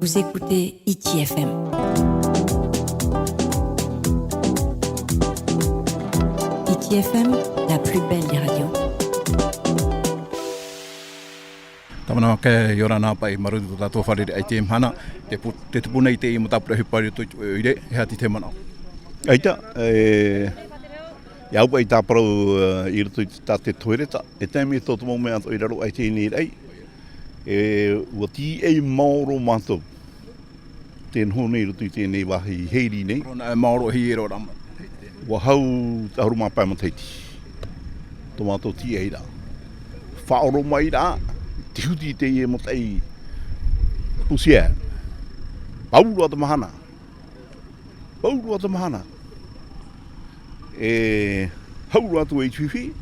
Vous écoutez Hiti FM. Hiti FM, la plus belle des radios. Tavana ke yorana pai maru tato farerei te hana te tupuna I te I mutapura hipari to oire he ati te mana. Aita ia pai ta parau I rutu ta te toireta e te me to mo me ato I raro ai te ni rei ua ti e mauro mato te hone rutu I te nei wahi heiri nei Rona mauro hi ero rama. wa hau ta ruma pa mataiti tomato ti e ra Faa'a mai ra te huti te e motai pusia paulu ata mahana hauru atu e tuifi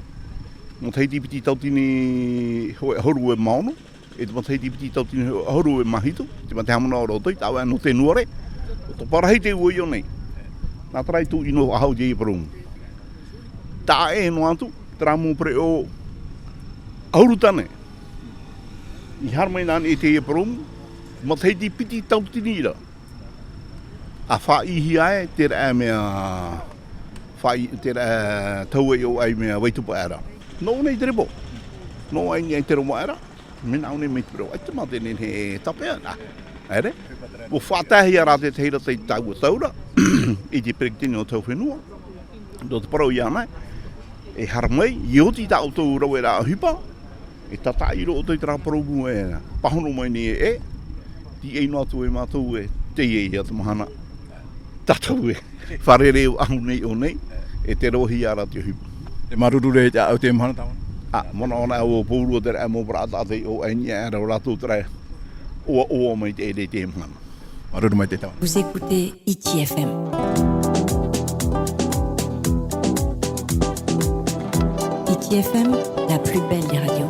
motai ti piti tautini horu e maono e te motai ti piti tautini horu e mahito te mate hamana o rotoi tawa no te nuare o to parahei te ui o nei nā tarai tu ino ahau jei puromu ta e no atu tramu pre o auru tane I harmai nāne e teie puromu motai ti piti tautini ira a faaa hi ai te ra mea fai te ra tau e o ai mea waitupa era no nei drebo no ai nei te ro era mina one me pro ai te mate ne he tapea na ere o fata hi ara te heira te tau taura I te prektino tau whenua do te parau ia mai e harmai ioti ta auto ura era hipa e tata I ro o te tra progu e pahono mai ni e ti e no atu e matou e teie ia te mahana tatau e farerei ahu nei o nei e te rohi ara te hipa Te marurure te au te mahana tawana. mona ona o pouru te ra mo brata te o ai era roatu tra o mai te te mahana Maruru mai te tawana. Vous écoutez Hiti FM. Hiti FM, la plus belle des radios.